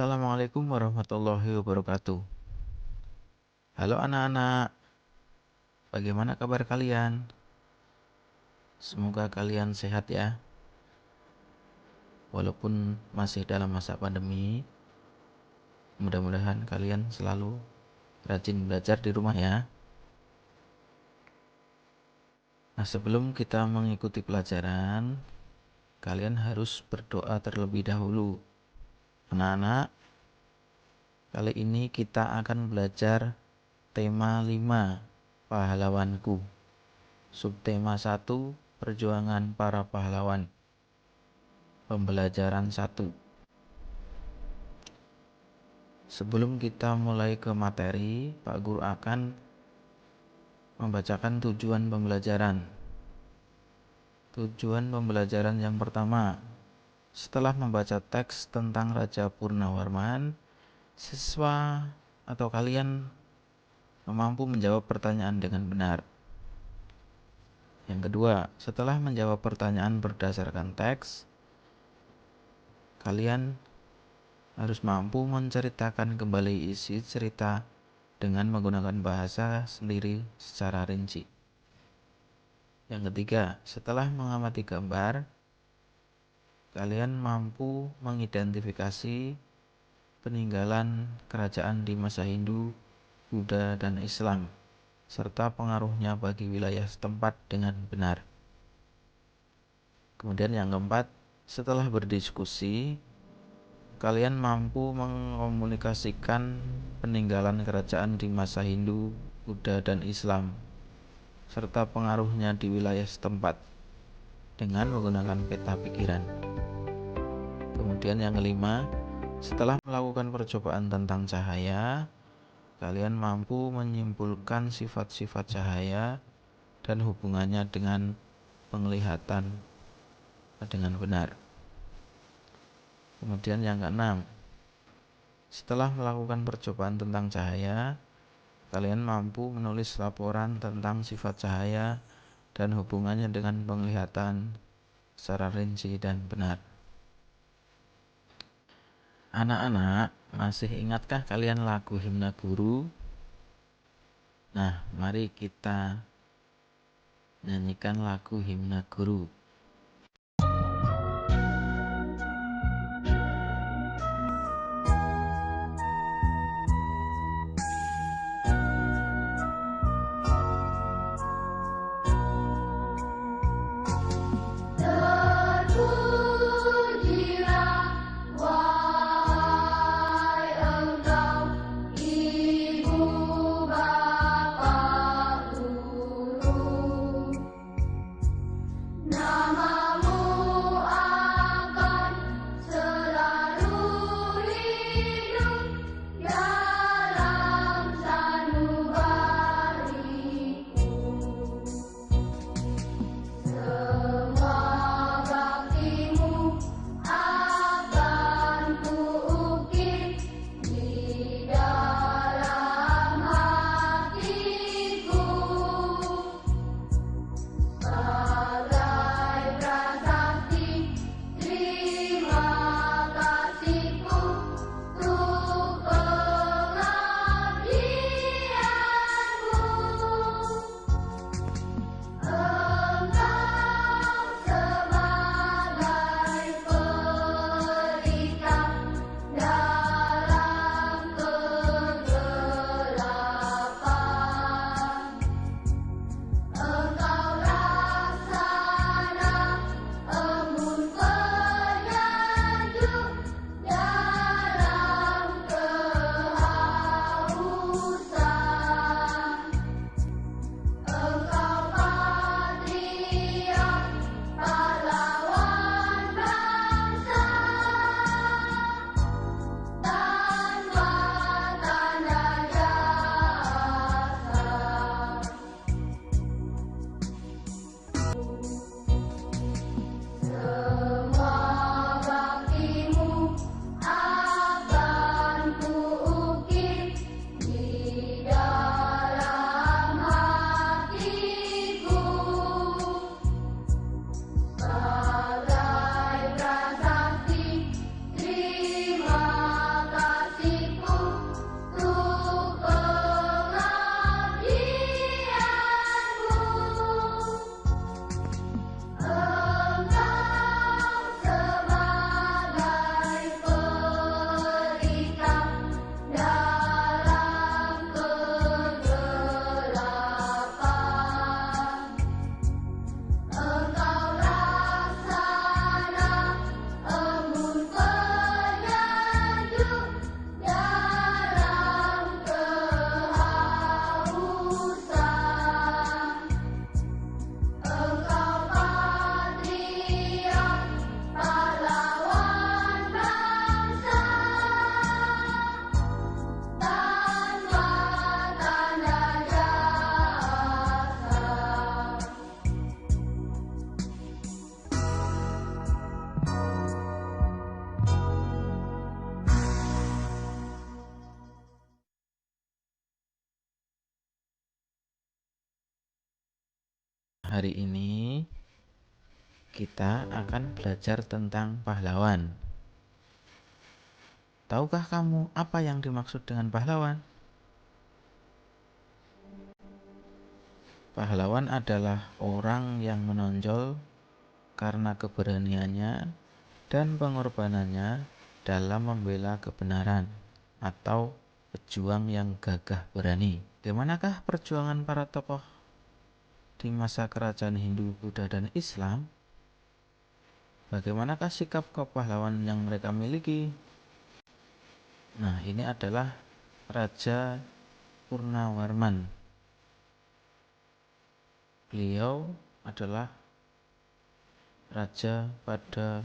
Assalamualaikum warahmatullahi wabarakatuh. Halo anak-anak, bagaimana kabar kalian? Semoga kalian sehat ya. Walaupun masih dalam masa pandemi, mudah-mudahan kalian selalu rajin belajar di rumah ya. Nah, sebelum kita mengikuti pelajaran, kalian harus berdoa terlebih dahulu. Anak-anak, kali ini kita akan belajar tema 5, pahlawanku. Subtema 1, perjuangan para pahlawan. Pembelajaran 1. Sebelum kita mulai ke materi, Pak Guru akan membacakan tujuan pembelajaran. Tujuan pembelajaran yang pertama, setelah membaca teks tentang Raja Purnawarman, siswa atau kalian mampu menjawab pertanyaan dengan benar. Yang kedua, setelah menjawab pertanyaan berdasarkan teks, kalian harus mampu menceritakan kembali isi cerita dengan menggunakan bahasa sendiri secara rinci. Yang ketiga, setelah mengamati gambar, kalian mampu mengidentifikasi peninggalan kerajaan di masa Hindu, Buddha, dan Islam, serta pengaruhnya bagi wilayah setempat dengan benar. Kemudian yang keempat, setelah berdiskusi, kalian mampu mengkomunikasikan peninggalan kerajaan di masa Hindu, Buddha, dan Islam, serta pengaruhnya di wilayah setempat dengan menggunakan peta pikiran. Kemudian yang kelima, setelah melakukan percobaan tentang cahaya, kalian mampu menyimpulkan sifat-sifat cahaya dan hubungannya dengan penglihatan dengan benar. Kemudian yang keenam, setelah melakukan percobaan tentang cahaya, kalian mampu menulis laporan tentang sifat cahaya dan hubungannya dengan penglihatan secara rinci dan benar. Anak-anak, masih ingatkah kalian lagu Himna Guru? Nah, mari kita nyanyikan lagu Himna Guru. Now Hari ini kita akan belajar tentang pahlawan. Tahukah kamu apa yang dimaksud dengan pahlawan? Pahlawan adalah orang yang menonjol karena keberaniannya dan pengorbanannya dalam membela kebenaran atau pejuang yang gagah berani. Bagaimanakah perjuangan para tokoh di masa kerajaan Hindu, Buddha, dan Islam? Bagaimanakah sikap kepahlawan yang mereka miliki? Nah, ini adalah Raja Purnawarman. Beliau adalah raja pada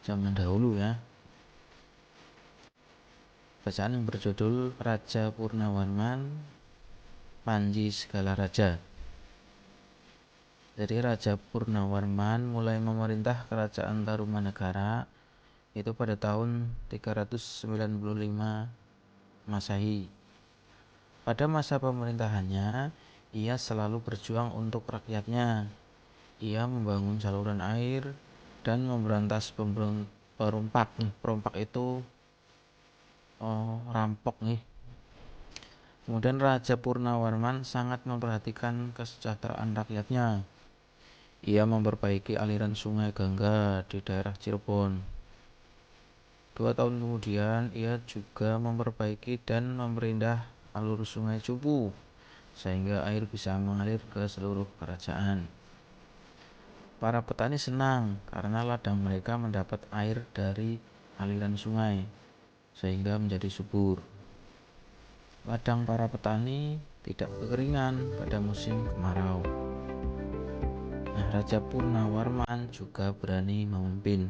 zaman dahulu ya. Bacaan yang berjudul Raja Purnawarman Panji Segala Raja. Jadi Raja Purnawarman mulai memerintah kerajaan Tarumanegara itu pada tahun 395 Masehi. Pada masa pemerintahannya, ia selalu berjuang untuk rakyatnya. Ia membangun saluran air dan memberantas perompak. Perompak itu rampok nih. Kemudian Raja Purnawarman sangat memperhatikan kesejahteraan rakyatnya. Ia memperbaiki aliran sungai Gangga di daerah Cirebon. 2 tahun kemudian, ia juga memperbaiki dan memperindah alur sungai Cupu, sehingga air bisa mengalir ke seluruh kerajaan. Para petani senang karena ladang mereka mendapat air dari aliran sungai, sehingga menjadi subur. Ladang para petani tidak kekeringan pada musim kemarau. Nah, Raja Purnawarman juga berani memimpin.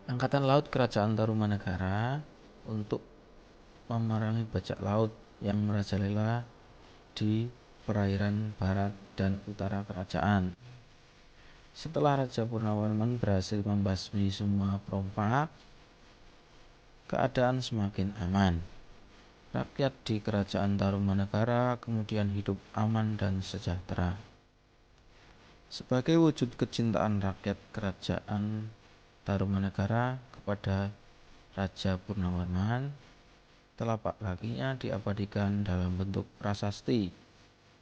Angkatan Laut Kerajaan Tarumanegara untuk memerangi bajak laut yang merajalela di perairan barat dan utara kerajaan. Setelah Raja Purnawarman berhasil membasmi semua perompak, keadaan semakin aman. Rakyat di kerajaan Tarumanegara kemudian hidup aman dan sejahtera. Sebagai wujud kecintaan rakyat kerajaan Tarumanegara kepada Raja Purnawarman, telapak kakinya diabadikan dalam bentuk prasasti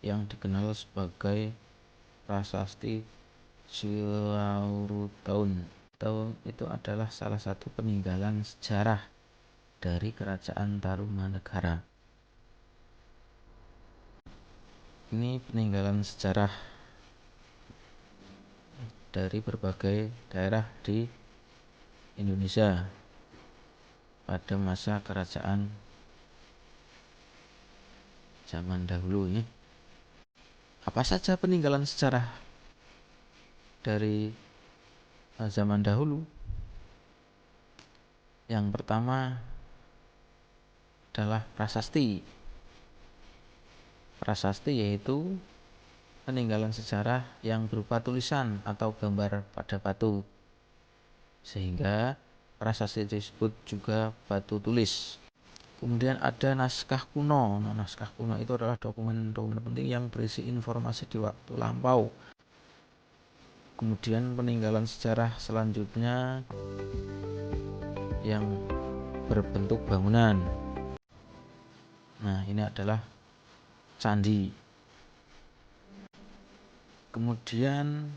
yang dikenal sebagai prasasti Cilaurutaun. Tahun itu adalah salah satu peninggalan sejarah dari kerajaan Tarumanegara. Ini peninggalan sejarah dari berbagai daerah di Indonesia pada masa kerajaan zaman dahulu ya. Apa saja peninggalan sejarah dari zaman dahulu? Yang pertama adalah prasasti. Prasasti yaitu peninggalan sejarah yang berupa tulisan atau gambar pada batu, sehingga prasasti disebut juga batu tulis. Kemudian ada naskah kuno. Nah, naskah kuno itu adalah dokumen-dokumen penting yang berisi informasi di waktu lampau. Kemudian peninggalan sejarah selanjutnya yang berbentuk bangunan. Nah, ini adalah candi. Kemudian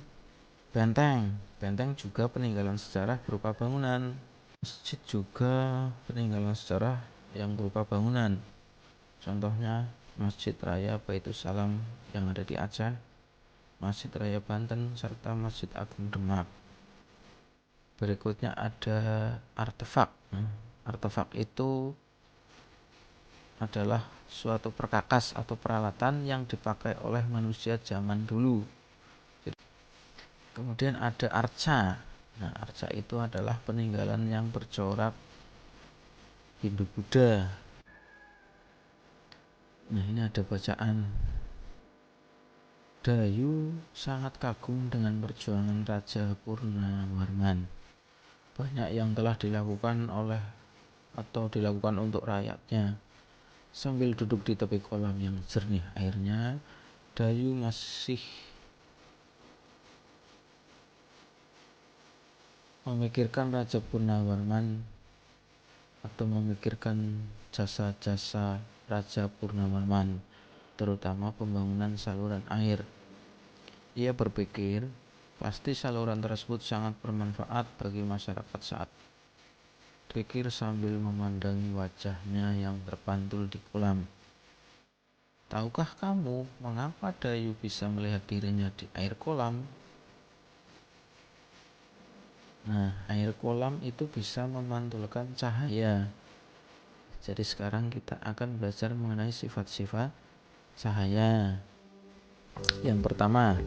benteng. Benteng juga peninggalan sejarah berupa bangunan. Masjid juga peninggalan sejarah yang berupa bangunan. Contohnya Masjid Raya Baitus Salam yang ada di Aceh, Masjid Raya Banten, serta Masjid Agung Demak. Berikutnya ada artefak. Artefak itu adalah suatu perkakas atau peralatan yang dipakai oleh manusia zaman dulu. Kemudian ada arca. Nah, arca itu adalah peninggalan yang bercorak Hindu-Buddha. Nah, ini ada bacaan. Dayu sangat kagum dengan perjuangan Raja Purnawarman. Banyak yang telah dilakukan untuk rakyatnya. Sambil duduk di tepi kolam yang jernih airnya, Dayu masih memikirkan Raja Purnawarman atau memikirkan jasa-jasa Raja Purnawarman, terutama pembangunan saluran air. Ia berpikir pasti saluran tersebut sangat bermanfaat bagi masyarakat saat pikir sambil memandangi wajahnya yang terpantul di kolam. Tahukah kamu mengapa Dayu bisa melihat dirinya di air kolam? Nah, air kolam itu bisa memantulkan cahaya. Jadi sekarang kita akan belajar mengenai sifat-sifat cahaya. Yang pertama,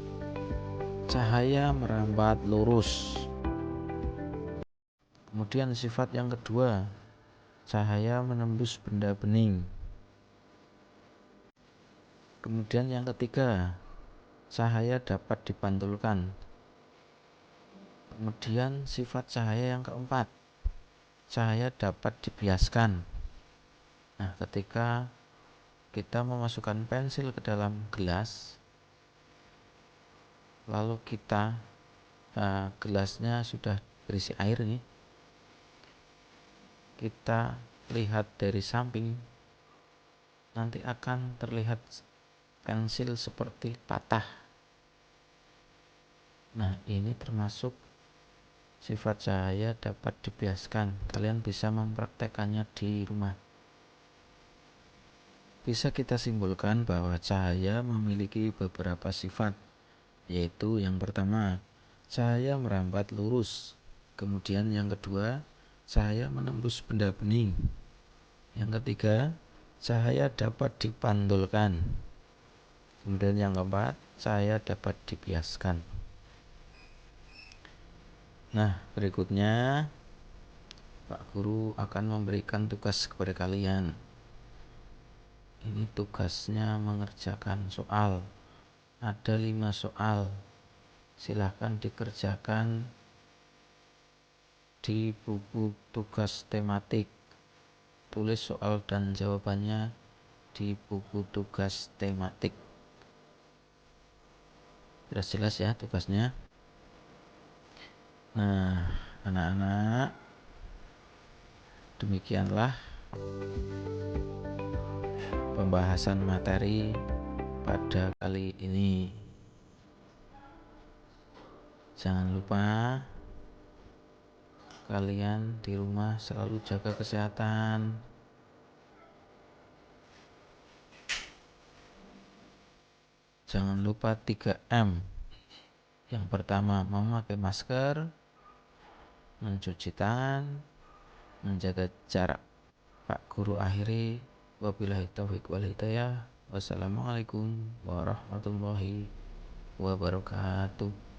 cahaya merambat lurus. Kemudian sifat yang kedua, cahaya menembus benda bening. Kemudian yang ketiga, cahaya dapat dipantulkan. Kemudian sifat cahaya yang keempat, cahaya dapat dibiaskan. Nah, ketika kita memasukkan pensil ke dalam gelas, lalu gelasnya sudah berisi air nih, kita lihat dari samping, nanti akan terlihat pensil seperti patah. Nah, ini termasuk sifat cahaya dapat dibiaskan. Kalian bisa mempraktekannya di rumah. Bisa kita simpulkan bahwa cahaya memiliki beberapa sifat, yaitu yang pertama, cahaya merambat lurus. Kemudian yang kedua, cahaya menembus benda bening. Yang ketiga, cahaya dapat dipantulkan. Kemudian yang keempat, cahaya dapat dibiaskan. Nah, berikutnya Pak Guru akan memberikan tugas kepada kalian. Ini tugasnya mengerjakan soal. Ada 5 soal. Silahkan dikerjakan di buku tugas tematik. Tulis soal dan jawabannya di buku tugas tematik. Jelas ya tugasnya. Nah, anak-anak, demikianlah pembahasan materi pada kali ini. Jangan lupa kalian di rumah selalu jaga kesehatan. Jangan lupa 3M. Yang pertama, memakai masker, mencuci tangan, menjaga jarak. Pak Guru akhiri, wabillahi taufiq wal hidayah. Wassalamualaikum warahmatullahi wabarakatuh.